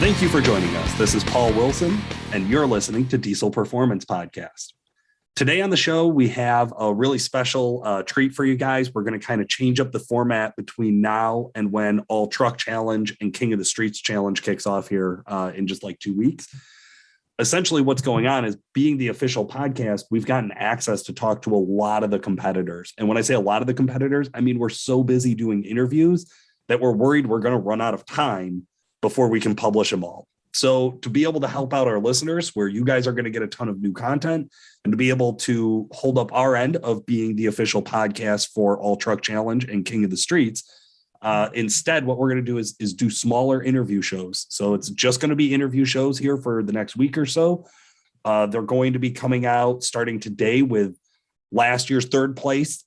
Thank you for joining us. This is Paul Wilson, and you're listening to Diesel Performance Podcast. Today on the show, we have a really special treat for you guys. We're going to kind of change up the format between now and when All Truck Challenge and King of the Streets Challenge kicks off here in just like 2 weeks. Essentially, what's going on is, being the official podcast, we've gotten access to talk to a lot of the competitors. And when I say a lot of the competitors, I mean, we're so busy doing interviews that we're worried we're going to run out of time before we can publish them all. So to be able to help out our listeners, where you guys are going to get a ton of new content, and to be able to hold up our end of being the official podcast for All Truck Challenge and King of the Streets, instead, what we're going to do is do smaller interview shows. So it's just going to be interview shows here for the next week or so. They're going to be coming out starting today with last year's third place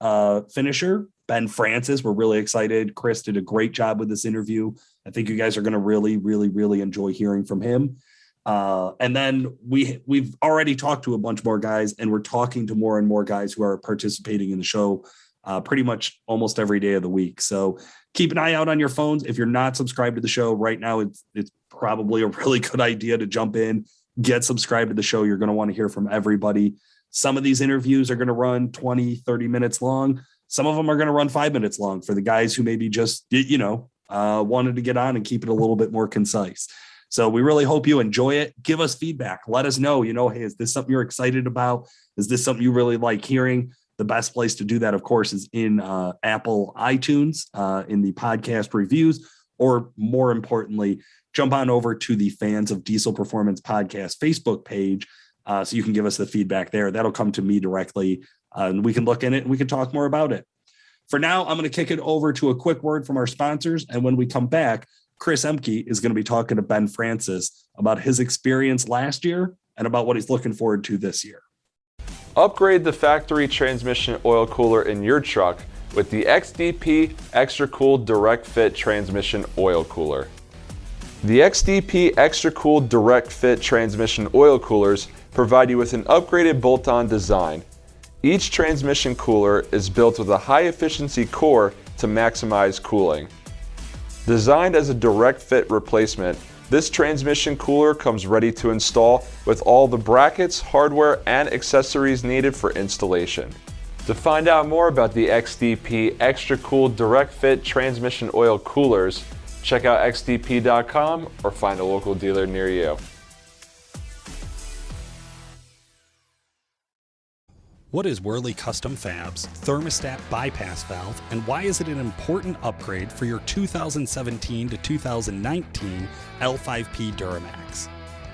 finisher, Ben Francis. We're really excited. Chris did a great job with this interview. I think you guys are going to really enjoy hearing from him. And then we've already talked to a bunch more guys, and we're talking to more and more guys who are participating in the show pretty much almost every day of the week. So keep an eye out on your phones. If you're not subscribed to the show right now, it's probably a really good idea to jump in, get subscribed to the show. You're going to want to hear from everybody. Some of these interviews are going to run 20, 30 minutes long. Some of them are going to run 5 minutes long for the guys who maybe just, wanted to get on and keep it a little bit more concise. So we really hope you enjoy it. Give us feedback. Let us know, hey, is this something you're excited about? Is this something you really like hearing? The best place to do that, of course, is in Apple iTunes, in the podcast reviews, or more importantly, jump on over to the Fans of Diesel Performance Podcast Facebook page, so you can give us the feedback there. That'll come to me directly, and we can look in it and we can talk more about it. For now, I'm going to kick it over to a quick word from our sponsors. And when we come back, Chris Emke is going to be talking to Ben Francis about his experience last year and about what he's looking forward to this year. Upgrade the factory transmission oil cooler in your truck with the XDP Extra Cool Direct Fit Transmission Oil Cooler. The XDP Extra Cool Direct Fit Transmission Oil Coolers provide you with an upgraded bolt-on design. Each transmission cooler is built with a high-efficiency core to maximize cooling. Designed as a direct fit replacement, this transmission cooler comes ready to install with all the brackets, hardware, and accessories needed for installation. To find out more about the XDP Extra Cool Direct Fit Transmission Oil Coolers, check out xdp.com or find a local dealer near you. What is Worley Custom Fab's thermostat bypass valve, and why is it an important upgrade for your 2017 to 2019 L5P Duramax?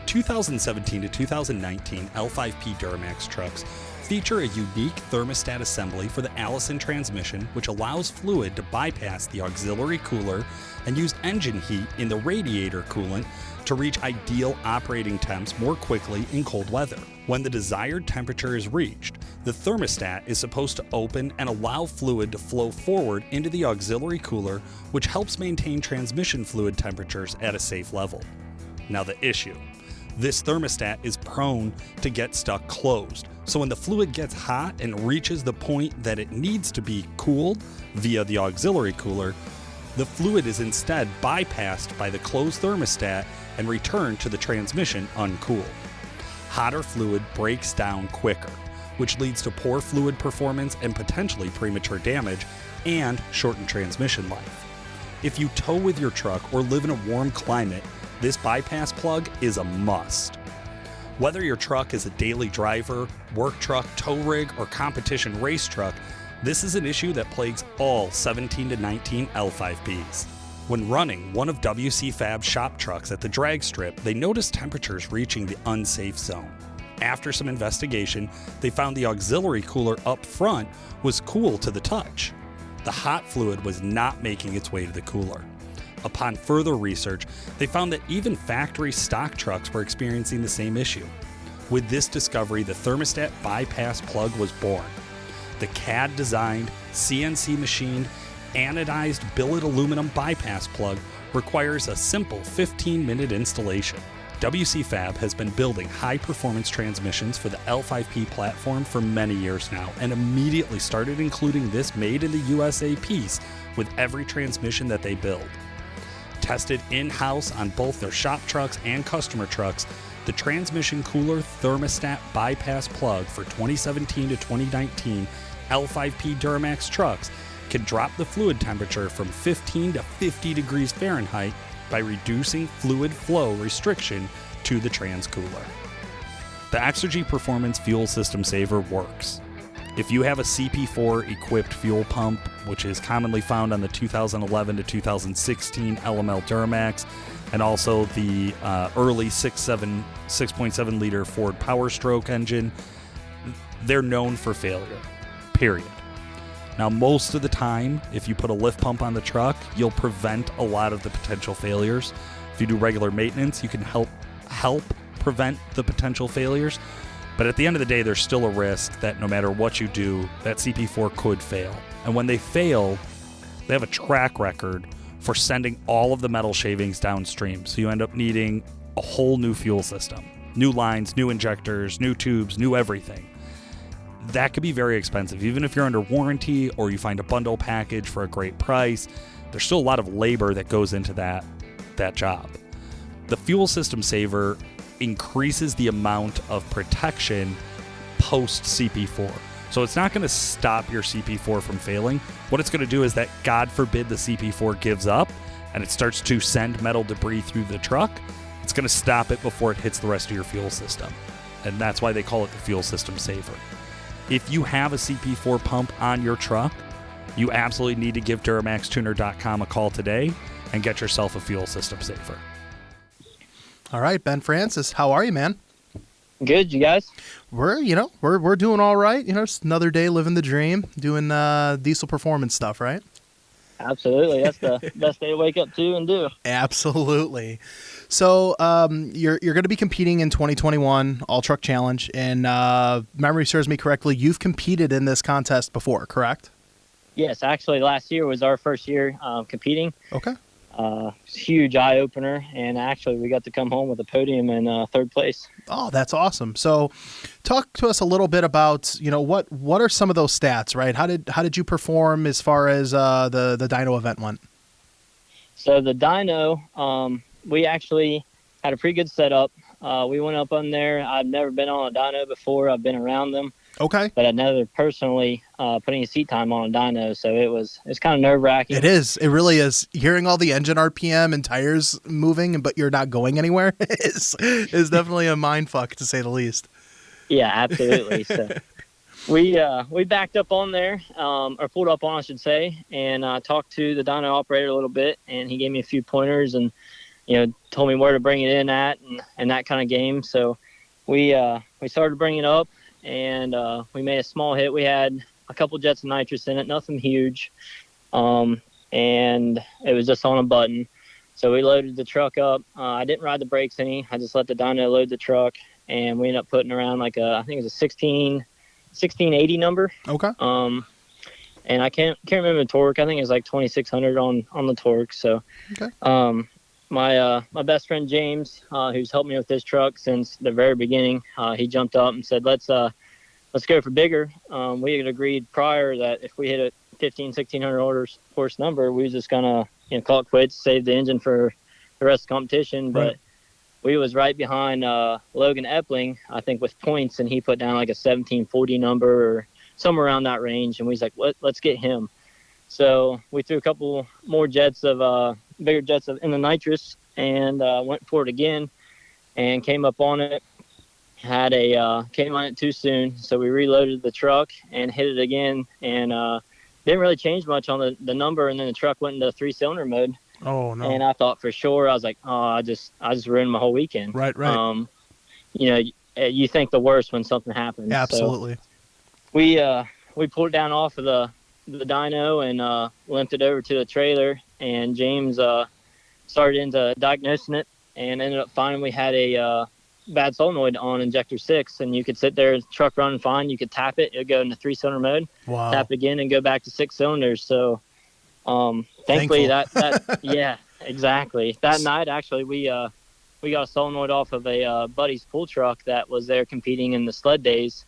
2017 to 2019 L5P Duramax trucks feature a unique thermostat assembly for the Allison transmission, which allows fluid to bypass the auxiliary cooler and use engine heat in the radiator coolant to reach ideal operating temps more quickly in cold weather. When the desired temperature is reached, the thermostat is supposed to open and allow fluid to flow forward into the auxiliary cooler, which helps maintain transmission fluid temperatures at a safe level. Now the issue. This thermostat is prone to get stuck closed, so when the fluid gets hot and reaches the point that it needs to be cooled via the auxiliary cooler, the fluid is instead bypassed by the closed thermostat and returned to the transmission uncooled. Hotter fluid breaks down quicker, which leads to poor fluid performance and potentially premature damage and shortened transmission life. If you tow with your truck or live in a warm climate, this bypass plug is a must. Whether your truck is a daily driver, work truck, tow rig, or competition race truck, this is an issue that plagues all 17 to 19 L5Ps. When running one of WC Fab's shop trucks at the drag strip, they noticed temperatures reaching the unsafe zone. After some investigation, they found the auxiliary cooler up front was cool to the touch. The hot fluid was not making its way to the cooler. Upon further research, they found that even factory stock trucks were experiencing the same issue. With this discovery, the thermostat bypass plug was born. The CAD-designed, CNC-machined, anodized billet aluminum bypass plug requires a simple 15-minute installation. WC Fab has been building high-performance transmissions for the L5P platform for many years now and immediately started including this made in the USA piece with every transmission that they build. Tested in-house on both their shop trucks and customer trucks, the transmission cooler thermostat bypass plug for 2017 to 2019 L5P Duramax trucks can drop the fluid temperature from 15 to 50 degrees Fahrenheit by reducing fluid flow restriction to the trans cooler. The Exergy Performance Fuel System Saver works. If you have a CP4 equipped fuel pump, which is commonly found on the 2011 to 2016 LML Duramax, and also the early 6.7 liter Ford Power Stroke engine, they're known for failure, period. Now, most of the time, if you put a lift pump on the truck, you'll prevent a lot of the potential failures. If you do regular maintenance, you can help prevent the potential failures. But at the end of the day, there's still a risk that no matter what you do, that CP4 could fail. And when they fail, they have a track record for sending all of the metal shavings downstream. So you end up needing a whole new fuel system, new lines, new injectors, new tubes, new everything. That could be very expensive. Even if you're under warranty or you find a bundle package for a great price, there's still a lot of labor that goes into that job. The fuel system saver increases the amount of protection post CP4. So it's not going to stop your CP4 from failing. What it's going to do is that, God forbid, the CP4 gives up and it starts to send metal debris through the truck. It's going to stop it before it hits the rest of your fuel system. And that's why they call it the fuel system saver. If you have a CP4 pump on your truck, you absolutely need to give DuramaxTuner.com a call today and get yourself a fuel system saver. All right, Ben Francis, how are you, man? Good, you guys? We're doing all right. Just another day living the dream, doing diesel performance stuff, right? Absolutely. That's the best day to wake up to and do. Absolutely. So you're going to be competing in 2021 All Truck Challenge, and memory serves me correctly, you've competed in this contest before, correct? Yes, actually last year was our first year competing. Okay. Huge eye-opener, and actually we got to come home with a podium in third place. Oh, that's awesome. So talk to us a little bit about, what are some of those stats, right? How did you perform as far as the dyno event went? So the dyno, we actually had a pretty good setup. We went up on there. I've never been on a dyno before. I've been around them. Okay. But I'd never personally put any seat time on a dyno, so it's kind of nerve-wracking. It is. It really is. Hearing all the engine RPM and tires moving, but you're not going anywhere is definitely a mind fuck, to say the least. Yeah, absolutely. So we backed up on there, or pulled up on, I should say, and talked to the dyno operator a little bit, and he gave me a few pointers and told me where to bring it in at and that kind of game. So we started bringing it up. And we made a small hit. We had a couple jets of nitrous in it, nothing huge, and it was just on a button. So we loaded the truck up. I didn't ride the brakes any. I just let the dyno load the truck, and we ended up putting around I think it was a 1680 number. Okay. And I can't remember the torque. I think it was like 2600 on the torque. So, okay. My best friend James, who's helped me with this truck since the very beginning, he jumped up and said, let's go for bigger. We had agreed prior that if we hit a 1600 horse number, we was just gonna call it quits, save the engine for the rest of the competition. But we was right behind Logan Epling, I think, with points, and he put down like a 1740 number or somewhere around that range, and we was like, let's get him. So we threw a couple more jets of bigger jets in the nitrous and went for it again and came up on it. Came on it too soon, so we reloaded the truck and hit it again, and didn't really change much on the number, and then the truck went into 3-cylinder mode. Oh no! And I thought for sure, I was like, I just ruined my whole weekend. Right. You think the worst when something happens. Absolutely. So we pulled it down off of the dyno and limped it over to the trailer, and James started into diagnosing it and ended up finding we had a bad solenoid on injector 6, and you could sit there, truck running fine, you could tap it, it'll go into 3-cylinder mode. Wow. Tap it again and go back to 6 cylinders. So thankfully that yeah, exactly. That night actually we got a solenoid off of a buddy's pool truck that was there competing in the sled days,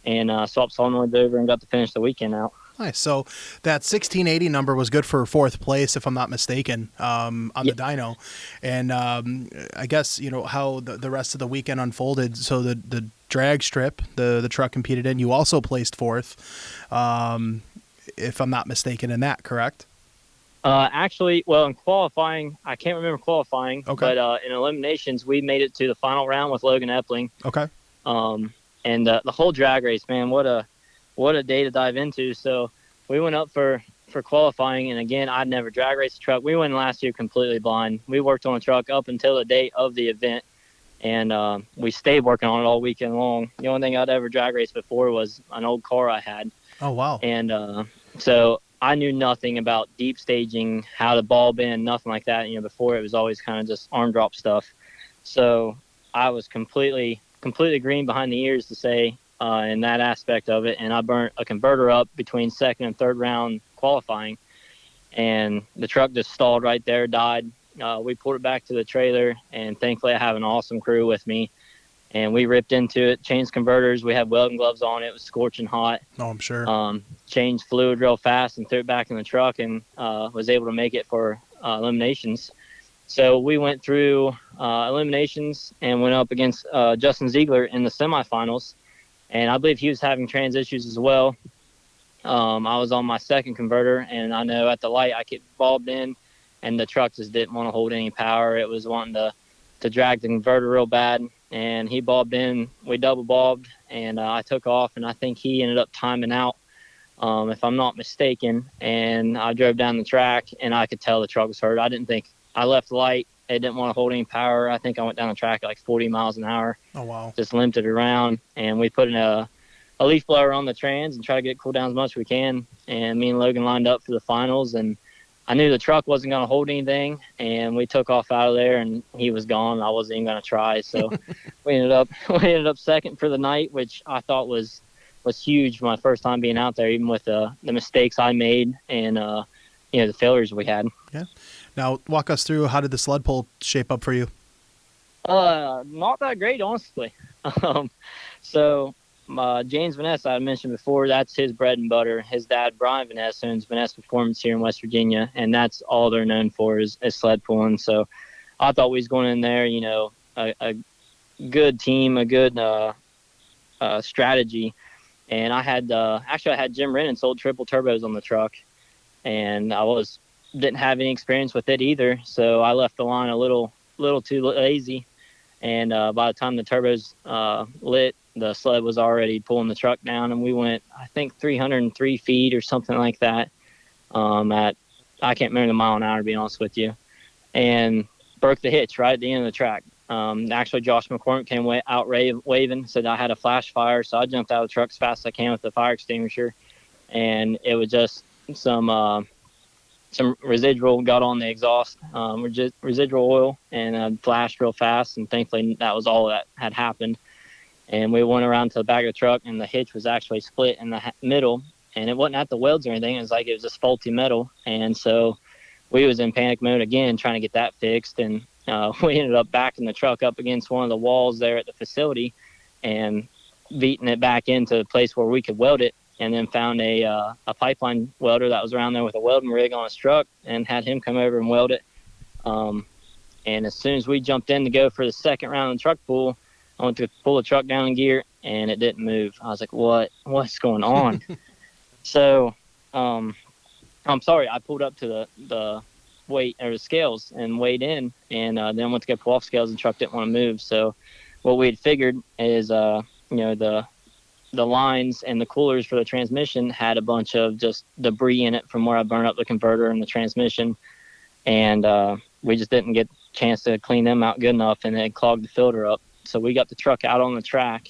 and swapped solenoids over and got to finish the weekend out. Nice. So that 1680 number was good for fourth place, if I'm not mistaken, on the dyno. And I guess, how the rest of the weekend unfolded. So the drag strip, the truck competed in, you also placed fourth, if I'm not mistaken in that, correct? Actually, well, in qualifying, I can't remember qualifying, Okay. but in eliminations, we made it to the final round with Logan Epling. Okay. And the whole drag race, man, what a day to dive into. So we went up for qualifying, and again, I'd never drag raced a truck. We went last year completely blind. We worked on a truck up until the day of the event, and we stayed working on it all weekend long. The only thing I'd ever drag raced before was an old car I had. Oh, wow. And so I knew nothing about deep staging, how to ball bend, nothing like that. Before it was always kind of just arm drop stuff. So I was completely green behind the ears to say in that aspect of it. And I burnt a converter up between second and third round qualifying, and the truck just stalled right there, died. We pulled it back to the trailer, and thankfully I have an awesome crew with me. And we ripped into it, changed converters. We had welding gloves on. It was scorching hot. Oh, I'm sure. Changed fluid real fast and threw it back in the truck, and was able to make it for eliminations. So we went through eliminations and went up against Justin Ziegler in the semifinals. And I believe he was having trans issues as well. I was on my second converter, and I know at the light I kept bobbed in, and the truck just didn't want to hold any power. It was wanting to drag the converter real bad. And he bobbed in, we double bobbed, and I took off, and I think he ended up timing out, if I'm not mistaken. And I drove down the track, and I could tell the truck was hurt. I left light. It didn't want to hold any power. I think I went down the track at like 40 miles an hour. Oh, wow. Just limped it around, and we put in a leaf blower on the trans and try to get it cooled down as much as we can. And me and Logan lined up for the finals, and I knew the truck wasn't going to hold anything, and we took off out of there, and he was gone. I wasn't even going to try. So we ended up second for the night, which I thought was huge my first time being out there, even with the mistakes I made and the failures we had. Yeah. Now walk us through, how did the sled pull shape up for you? Not that great, honestly. So James Vanessa, I mentioned before, that's his bread and butter. His dad, Brian Vanessa, owns Vanessa Performance here in West Virginia, and that's all they're known for is sled pulling. So I thought we was going in there, a good team, a good strategy. And I had Jim Rennan sold triple turbos on the truck, and didn't have any experience with it either. So I left the line a little too lazy. And by the time the turbos lit, the sled was already pulling the truck down, and we went, I think, 303 feet or something like that. I can't remember the mile an hour, to be honest with you, and broke the hitch right at the end of the track. Actually, Josh McCormick came out waving, said I had a flash fire, so I jumped out of the truck as fast as I can with the fire extinguisher, and it was just some residual got on the exhaust, residual oil, and flashed real fast, and thankfully that was all that had happened. And we went around to the back of the truck, and the hitch was actually split in the middle, and it wasn't at the welds or anything. It was like it was just faulty metal. And so we was in panic mode again, trying to get that fixed. And we ended up backing the truck up against one of the walls there at the facility and beating it back into a place where we could weld it, and then found a pipeline welder that was around there with a welding rig on his truck and had him come over and weld it. And as soon as we jumped in to go for the second round of the truck pull, I went to pull the truck down in gear, and it didn't move. I was like, what's going on? So I'm sorry, I pulled up to the weight or the scales and weighed in, and then went to go pull off scales, and the truck didn't want to move. So what we had figured is, the lines and the coolers for the transmission had a bunch of just debris in it from where I burned up the converter and the transmission. And we just didn't get a chance to clean them out good enough, and it clogged the filter up. So we got the truck out on the track.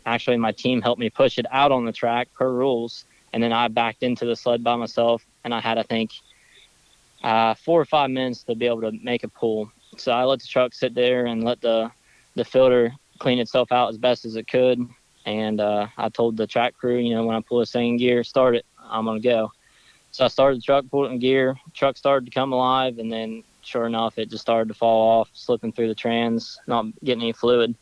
Actually, my team helped me push it out on the track per rules. And then I backed into the sled by myself, and I had, I think, 4 or 5 minutes to be able to make a pull. So I let the truck sit there and let the filter clean itself out as best as it could. And I told the track crew, when I pull this thing in gear, start it, I'm going to go. So I started the truck, pulled it in gear, truck started to come alive, and then sure enough, it just started to fall off, slipping through the trans, not getting any fluid. And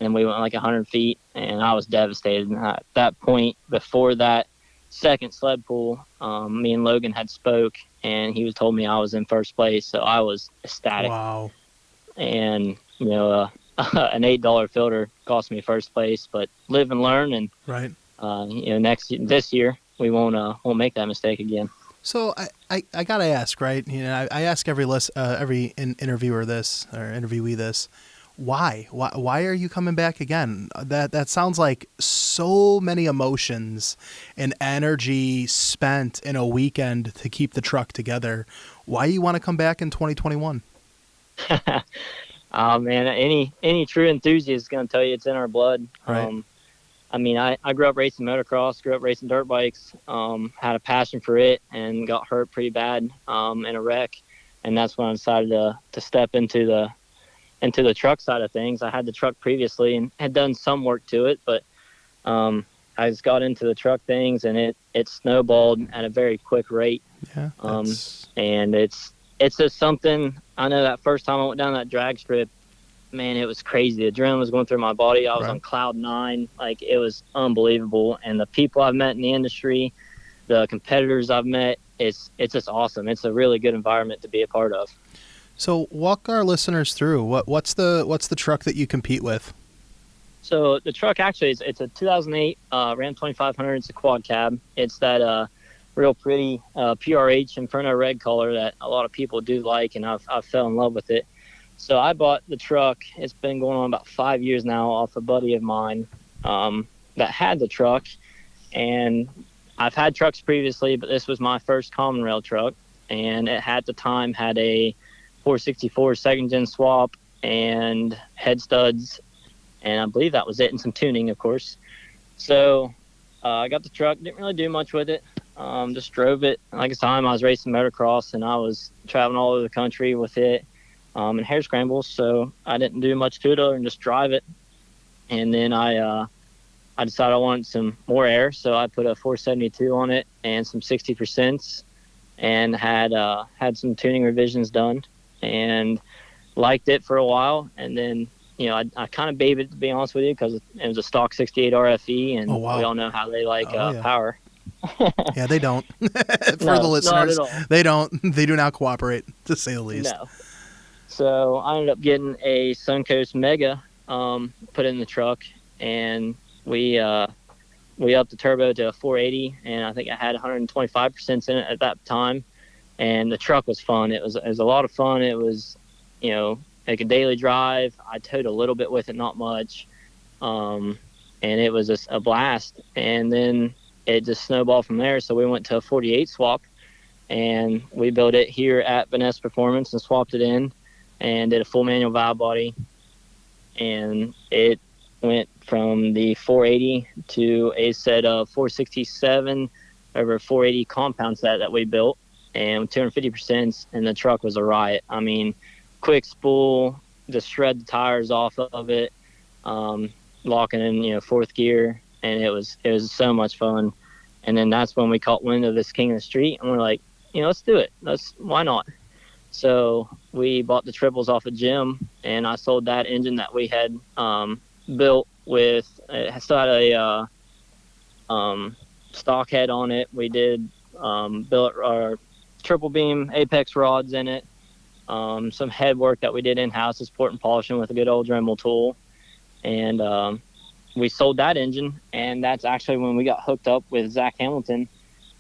then we went like 100 feet, and I was devastated. And at that point, before that second sled pull, me and Logan had spoke, and he was told me I was in first place, so I was ecstatic. Wow. And an $8 filter cost me first place, but live and learn, and Right. This year we won't make that mistake again. So I gotta ask, right? I ask every interviewer this or interviewee this. Why are you coming back again? That sounds like so many emotions and energy spent in a weekend to keep the truck together. Why you want to come back in 2021? Oh man, any true enthusiast is going to tell you it's in our blood. Right. I grew up racing motocross, grew up racing dirt bikes, had a passion for it, and got hurt pretty bad in a wreck, and that's when I decided to step into the truck side of things. I had the truck previously and had done some work to it, but I just got into the truck things, and it snowballed at a very quick rate. Yeah. And it's just something. I know that first time I went down that drag strip, man, it was crazy. The adrenaline was going through my body. I was on cloud nine. Like, it was unbelievable. And the people I've met in the industry, the competitors I've met, it's just awesome. It's a really good environment to be a part of. So walk our listeners through what's the truck that you compete with? So the truck actually it's a 2008 Ram 2500. It's a quad cab. It's that real pretty PRH Inferno red color that a lot of people do like, and I've fell in love with it. So I bought the truck. It's been going on about 5 years now off a buddy of mine that had the truck, and I've had trucks previously, but this was my first common rail truck, and it at the time had a 464 second gen swap and head studs, and I believe that was it, and some tuning, of course. So I got the truck, didn't really do much with it, just drove it. Like, at the time I was racing motocross, and I was traveling all over the country with it and hare scrambles, so I didn't do much to it other than just drive it. And then I decided I wanted some more air, so I put a 472 on it and some 60%, and had some tuning revisions done, and liked it for a while. And then I kind of babied it, to be honest with you, because it was a stock 68 RFE, and we all know how they like power. Yeah, they don't. For No, the listeners, not at all. they don't. They do not cooperate, to say the least. No. So I ended up getting a Suncoast Mega put in the truck, and we upped the turbo to a 480, and I think I had 125% in it at that time. And the truck was fun. It was a lot of fun. It was, like a daily drive. I towed a little bit with it, not much, and it was a blast. And then it just snowballed from there. So we went to a 48 swap, and we built it here at Vanessa Performance and swapped it in, and did a full manual valve body, and it went from the 480 to a set of 467 over 480 compound set that we built, and 250%, and the truck was a riot. I mean, quick spool, just shred the tires off of it, locking in fourth gear, and it was so much fun. And then that's when we caught wind of this King of the Street, and we're like, let's do it. Why not? So we bought the triples off of Jim, and I sold that engine that we had built with. It still had a stock head on it. We did build our triple beam apex rods in it, some head work that we did in-house, support and polishing with a good old Dremel tool, and we sold that engine. And that's actually when we got hooked up with Zach Hamilton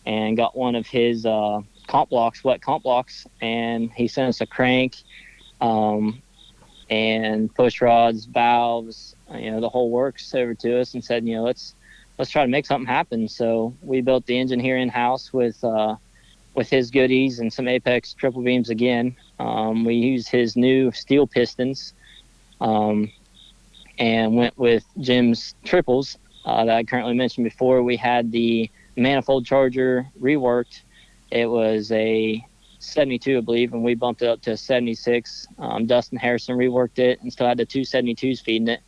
and got one of his wet comp blocks, and he sent us a crank and push rods, valves, the whole works over to us, and said, let's try to make something happen. So we built the engine here in-house with his goodies and some Apex triple beams again. We used his new steel pistons and went with Jim's triples that I currently mentioned before. We had the manifold charger reworked. It was a 72, I believe, and we bumped it up to a 76. Dustin Harrison reworked it and still had the 272s feeding it.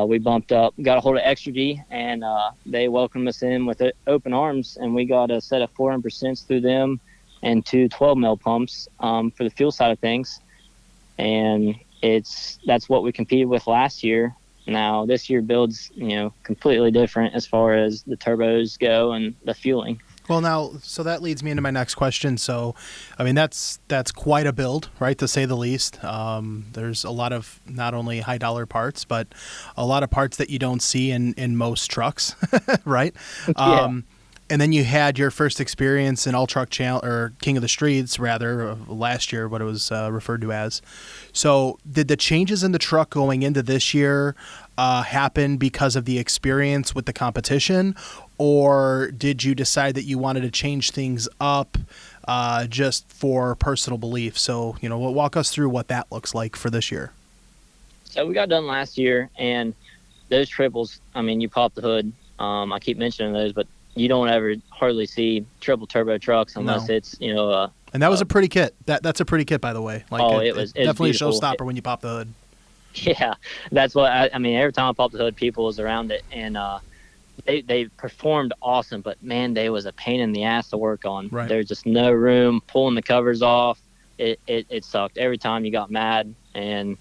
We bumped up, got a hold of Extra G, and they welcomed us in with open arms, and we got a set of 400% through them and two 12 mil pumps for the fuel side of things. And that's what we competed with last year. Now this year builds, completely different as far as the turbos go and the fueling. Well, now, so that leads me into my next question. So, I mean, that's quite a build, right, to say the least. There's a lot of not only high dollar parts, but a lot of parts that you don't see in most trucks, right? Yeah. And then you had your first experience in All Truck or King of the Streets, rather, last year, what it was referred to as. So, did the changes in the truck going into this year happen because of the experience with the competition, or did you decide that you wanted to change things up just for personal belief? So, walk us through what that looks like for this year. So we got done last year, and those triples, I mean, you pop the hood. I keep mentioning those, but you don't ever hardly see triple turbo trucks unless it's, and that was a pretty kit. That's a pretty kit, by the way. Like, it was definitely a beautiful. showstopper when you pop the hood. Yeah, that's what I mean. Every time I popped the hood, people was around it, and they performed awesome. But man, they was a pain in the ass to work on. Right. There's just no room. Pulling the covers off, it sucked every time. You got mad, and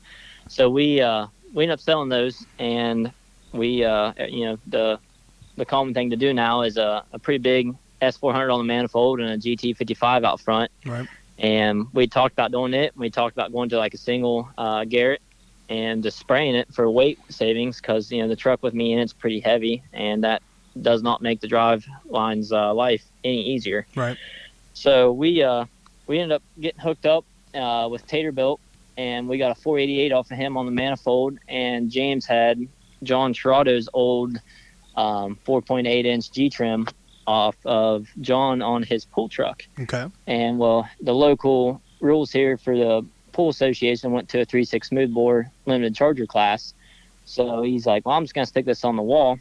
so we ended up selling those, and we the common thing to do now is a pretty big S400 on the manifold and a GT55 out front. Right. And we talked about doing it. We talked about going to like a single Garrett and just spraying it for weight savings, because the truck with me in it's pretty heavy, and that does not make the drive line's life any easier. Right. So we ended up getting hooked up with Taterbilt, and we got a 488 off of him on the manifold, and James had John Cherato's old 4.8 inch G trim off of John on his pool truck. Okay. And well, the local rules here for the pool association went to a 3.6 smoothbore limited charger class. So he's like, well, I'm just gonna stick this on the wall.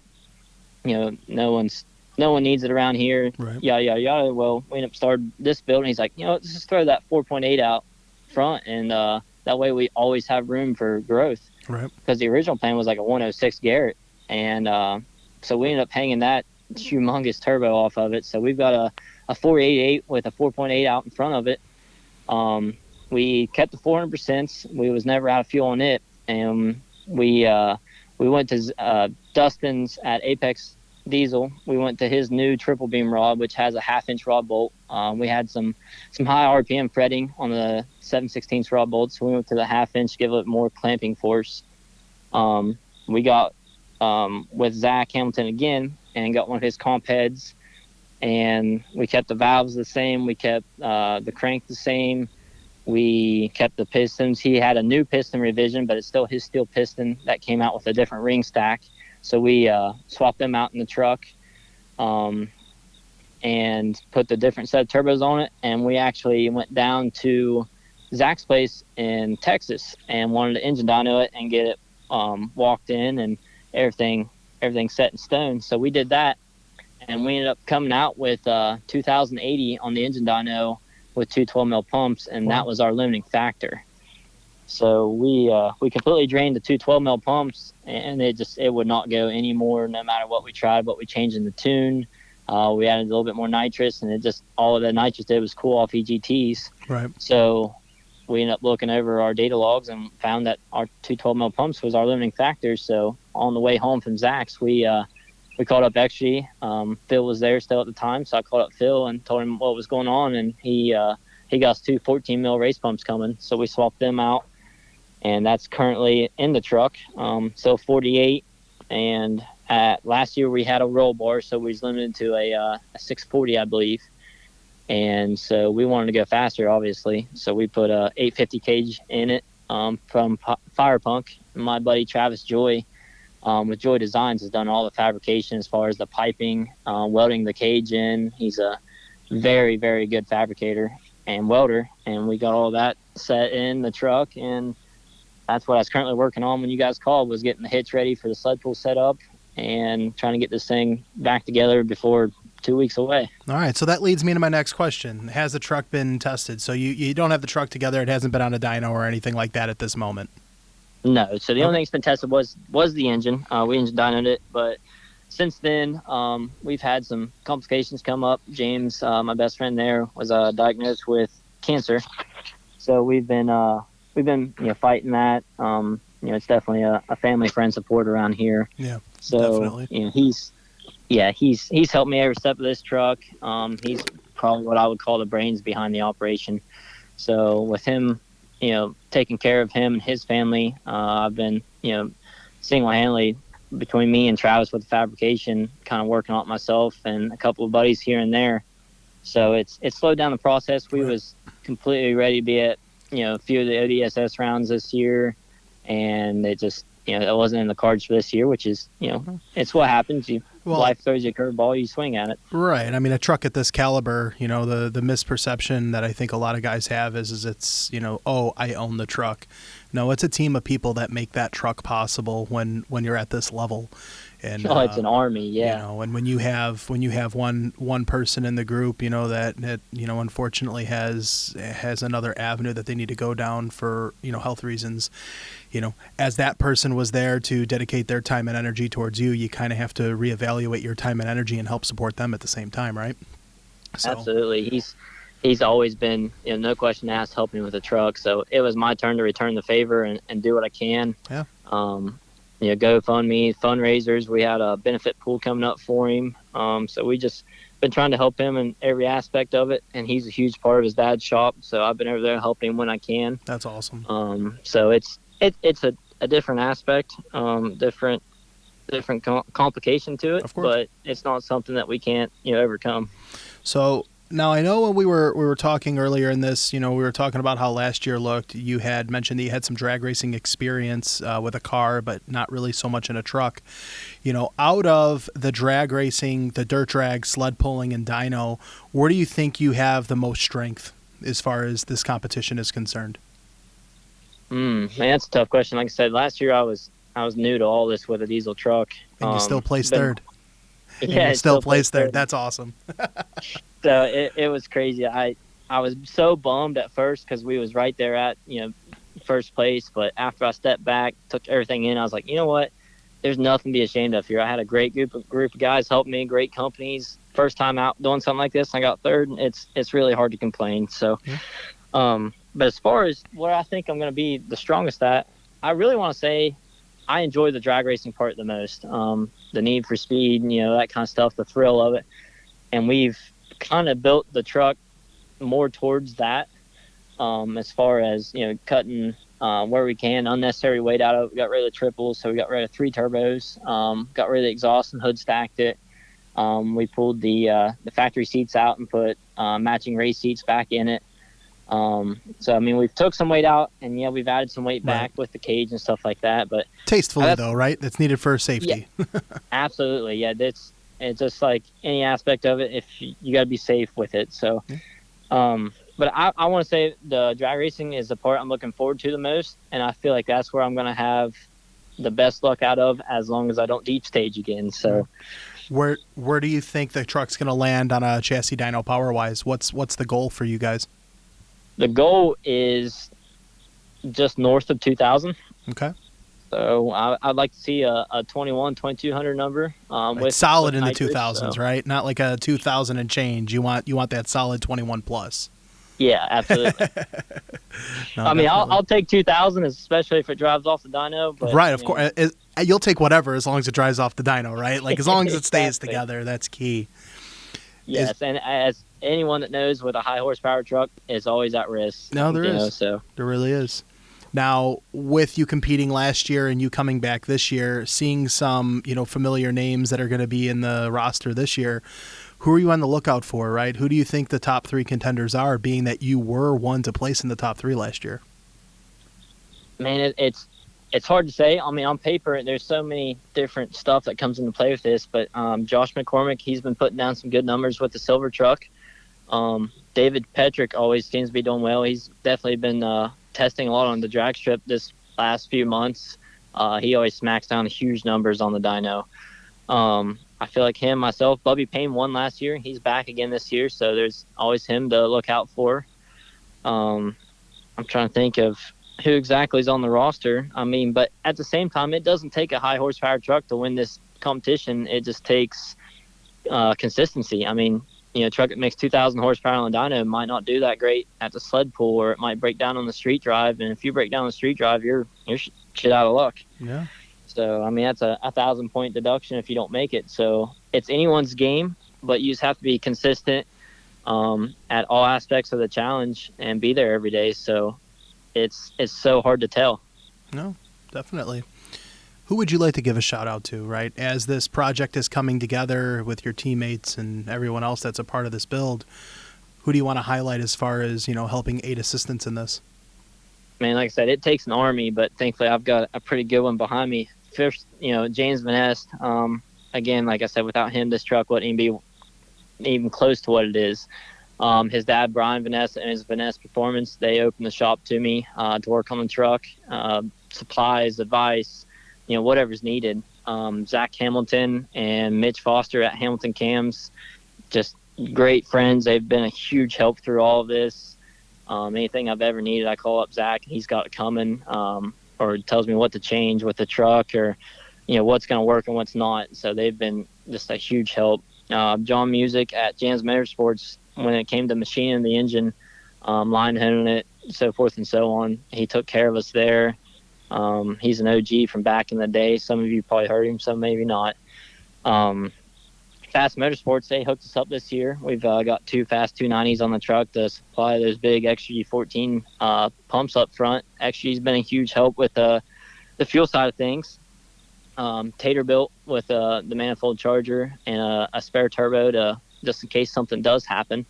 No one needs it around here. Right. Yada. Well, we ended up starting this build, and he's like, let's just throw that 4.8 out front, and that way we always have room for growth. Right. Because the original plan was like a 106 Garrett, and so we ended up hanging that humongous turbo off of it. So we've got a 488 with a 4.8 out in front of it. We kept the 400%. We was never out of fuel on it, and we went to Dustin's at Apex Diesel. We went to his new triple beam rod, which has a 1/2-inch rod bolt. We had some high RPM fretting on the 7/16 rod bolts, so we went to the 1/2-inch, give it more clamping force. We got with Zach Hamilton again and got one of his comp heads, and we kept the valves the same. We kept the crank the same. We kept the pistons. He had a new piston revision, but it's still his steel piston that came out with a different ring stack. So we swapped them out in the truck and put the different set of turbos on it. And we actually went down to Zach's place in Texas and wanted to engine dyno it and get it walked in and everything set in stone. So we did that, and we ended up coming out with 2080 on the engine dyno with two 12 mm pumps, and that was our limiting factor. So we completely drained the two 12 mm pumps, and it would not go anymore no matter what we tried. But we changed in the tune. We added a little bit more nitrous, and all of the nitrous did was cool off EGTs. Right. So we ended up looking over our data logs and found that our two 12 mm pumps was our limiting factor. So on the way home from Zach's, we called up XG. Phil was there still at the time, so I called up Phil and told him what was going on, and he got us two 14 mm race pumps coming. So we swapped them out, and that's currently in the truck. So 48, and last year we had a roll bar, so we was limited to a 640, I believe. And so we wanted to go faster, obviously. So we put a 850 cage in it from Fire Punk. My buddy Travis Joy with Joy Designs has done all the fabrication as far as the piping, welding the cage in. He's a very, very good fabricator and welder. And we got all that set in the truck. And that's what I was currently working on when you guys called, was getting the hitch ready for the sled pool set up and trying to get this thing back together before 2 weeks away. All right, so that leads me to my next question. Has the truck been tested? So you don't have the truck together. It hasn't been on a dyno or anything like that at this moment? No. So the only thing that's been tested was the engine. We engine dynoed it, but since then we've had some complications come up. James, my best friend there, was diagnosed with cancer. So we've been fighting that. it's definitely a family friend support around here. Yeah, So, definitely. he's helped me every step of this truck. He's probably what I would call the brains behind the operation. So with him, taking care of him and his family, I've been, single-handedly between me and Travis with the fabrication, kind of working on it myself and a couple of buddies here and there. So it's slowed down the process. We was completely ready to be at, a few of the ODSS rounds this year, and it just, it wasn't in the cards for this year, which is, it's what happens. Life throws you a curveball, you swing at it. Right. I mean, a truck at this caliber, the misperception that I think a lot of guys have is it's, oh, I own the truck. No, it's a team of people that make that truck possible when you're at this level. And it's an army, yeah. And when you have one person in the group, that unfortunately has another avenue that they need to go down for health reasons, as that person was there to dedicate their time and energy towards you, you kind of have to reevaluate your time and energy and help support them at the same time, right? So. Absolutely. He's always been, no question asked, helping with the truck. So it was my turn to return the favor and do what I can. Yeah. GoFundMe, fundraisers. We had a benefit pool coming up for him. So we just been trying to help him in every aspect of it. And he's a huge part of his dad's shop. So I've been over there helping him when I can. That's awesome. So it's a different aspect, different complication to it, but it's not something that we can't, overcome. So now I know when we were talking earlier in this, we were talking about how last year looked. You had mentioned that you had some drag racing experience with a car, but not really so much in a truck. Out of the drag racing, the dirt drag, sled pulling, and dyno, where do you think you have the most strength as far as this competition is concerned? Man, that's a tough question. Like I said, last year I was new to all this with a diesel truck. And you still placed third. Yeah, you still placed third. That's awesome. So it was crazy. I was so bummed at first because we was right there at first place, but after I stepped back, took everything in, I was like, you know what? There's nothing to be ashamed of here. I had a great group of guys help me, great companies. First time out doing something like this, I got third. It's really hard to complain. So, but as far as where I think I'm going to be the strongest at, I really want to say I enjoy the drag racing part the most. The need for speed, that kind of stuff, the thrill of it. And we've kind of built the truck more towards that, as far as, cutting where we can, unnecessary weight out of it. We got rid of the triples, so we got rid of 3 turbos, got rid of the exhaust and hood stacked it. We pulled the factory seats out and put matching race seats back in it. So, I mean, we've took some weight out, and we've added some weight back with the cage and stuff like that. But tastefully, though, right? That's needed for safety. Yeah, absolutely. Yeah, it's just like any aspect of it. If you got to be safe with it. So, but I want to say the drag racing is the part I'm looking forward to the most, and I feel like that's where I'm going to have the best luck out of, as long as I don't deep stage again. So, where do you think the truck's going to land on a chassis dyno power wise? What's the goal for you guys? The goal is just north of 2,000. Okay. So I'd like to see a 2200 number. With solid in the 2000s, right? Not like a 2000 and change. You want that solid 21 plus. Yeah, absolutely. No, I mean, I'll take 2000, especially if it drives off the dyno. But, right, of course. You'll take whatever as long as it drives off the dyno, right? Like as long as it stays together, that's key. Yes, and as anyone that knows, with a high horsepower truck is always at risk. No, there is. So there really is. Now, with you competing last year and you coming back this year, seeing some, familiar names that are going to be in the roster this year, who are you on the lookout for, right? Who do you think the top 3 contenders are, being that you were one to place in the top 3 last year? Man, it's hard to say. I mean, on paper, there's so many different stuff that comes into play with this, but Josh McCormick, he's been putting down some good numbers with the silver truck. David Petrick always seems to be doing well. He's definitely been testing a lot on the drag strip this last few months. He always smacks down huge numbers on the dyno. I feel like him, myself, Bubby Payne won last year. He's back again this year, so there's always him to look out for. I'm trying to think of who exactly is on the roster. I mean, but at the same time, it doesn't take a high horsepower truck to win this competition. It just takes consistency. I mean, a truck that makes 2,000 horsepower on the dyno might not do that great at the sled pull, or it might break down on the street drive. And if you break down the street drive, you're shit out of luck. Yeah. So, I mean, that's a 1,000-point deduction if you don't make it. So it's anyone's game, but you just have to be consistent at all aspects of the challenge and be there every day. So it's so hard to tell. No, definitely. Who would you like to give a shout out to, right? As this project is coming together with your teammates and everyone else that's a part of this build, who do you want to highlight as far as, helping aid assistance in this? Man, like I said, it takes an army, but thankfully I've got a pretty good one behind me. First, James Van Est, again, like I said, without him, this truck wouldn't be even close to what it is. His dad, Brian Van Est, and his Van Est Performance, they opened the shop to me to work on the truck, supplies, advice, whatever's needed. Zach Hamilton and Mitch Foster at Hamilton Cams, just great friends. They've been a huge help through all of this. Anything I've ever needed, I call up Zach, and he's got it coming, or tells me what to change with the truck, or what's going to work and what's not. So they've been just a huge help. John Music at Jans Motorsports, when it came to machining the engine, line honing it, so forth and so on, he took care of us there. He's an OG from back in the day. Some of you probably heard him, some maybe not. Fast Motorsports, they hooked us up this year. We've got 2 Fast 290s on the truck to supply those big XG14 pumps up front. XG's been a huge help with the fuel side of things. Tater built with the manifold charger and a spare turbo to just in case something does happen.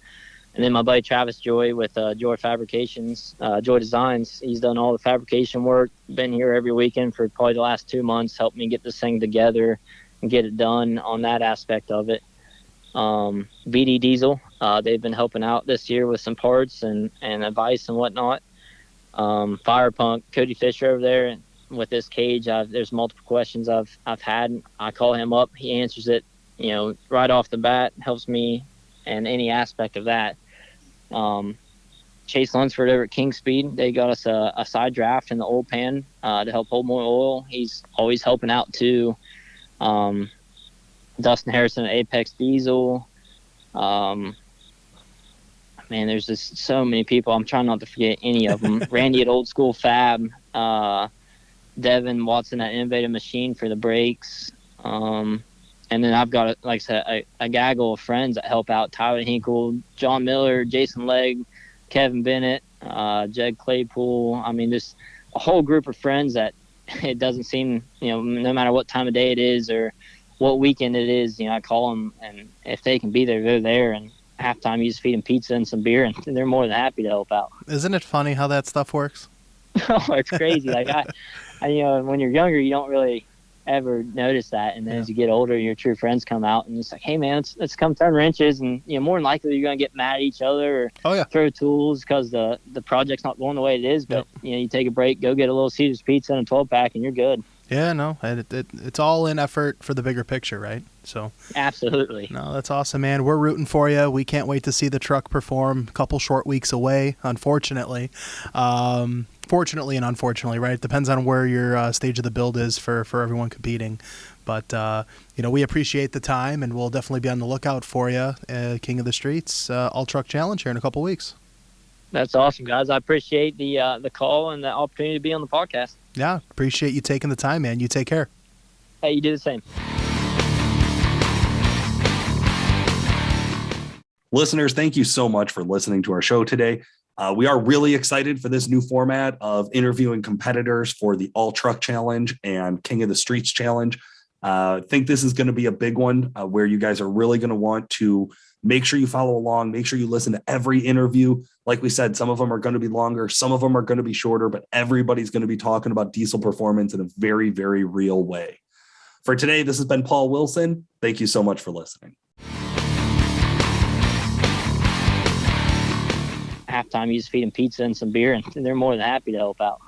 And then my buddy Travis Joy with Joy Fabrications, Joy Designs, he's done all the fabrication work, been here every weekend for probably the last 2 months, helped me get this thing together and get it done on that aspect of it. VD Diesel, they've been helping out this year with some parts and advice and whatnot. Fire Punk, Cody Fisher over there with this cage, there's multiple questions I've had. I call him up, he answers it, right off the bat, helps me in any aspect of that. Chase Lunsford over at King Speed, they got us a side draft in the oil pan to help hold more oil. He's always helping out too. Dustin Harrison at Apex Diesel. Man, there's just so many people. I'm trying not to forget any of them. Randy at Old School Fab. Devin Watson at Innovative Machine for the brakes. And then I've got, like I said, a gaggle of friends that help out. Tyler Hinkle, John Miller, Jason Legg, Kevin Bennett, Jed Claypool. I mean, just a whole group of friends that it doesn't seem, no matter what time of day it is or what weekend it is, I call them, and if they can be there, they're there. And halftime, you just feed them pizza and some beer, and they're more than happy to help out. Isn't it funny how that stuff works? Oh, it's crazy. Like I, when you're younger, you don't really ever notice that, and then as you get older, your true friends come out and it's like, hey man, let's come turn wrenches, and more than likely you're gonna get mad at each other or throw tools because the project's not going the way it is, but you take a break, go get a little Caesar's pizza and a 12-pack and you're good. Yeah, no, it's all in effort for the bigger picture, right? So absolutely. No, that's awesome, man. We're rooting for you. We can't wait to see the truck perform. A couple short weeks away, unfortunately. Fortunately and unfortunately, right? It depends on where your stage of the build is for everyone competing. But, we appreciate the time, and we'll definitely be on the lookout for you, King of the Streets, All Truck Challenge here in a couple weeks. That's awesome, guys. I appreciate the call and the opportunity to be on the podcast. Yeah, appreciate you taking the time, man. You take care. Hey, you do the same. Listeners, thank you so much for listening to our show today. We are really excited for this new format of interviewing competitors for the All Truck Challenge and King of the Streets Challenge. I think this is going to be a big one where you guys are really going to want to make sure you follow along. Make sure you listen to every interview. Like we said, some of them are going to be longer. Some of them are going to be shorter, but everybody's going to be talking about diesel performance in a very, very real way. For today, this has been Paul Wilson. Thank you so much for listening. Halftime, you just feed them pizza and some beer, and they're more than happy to help out.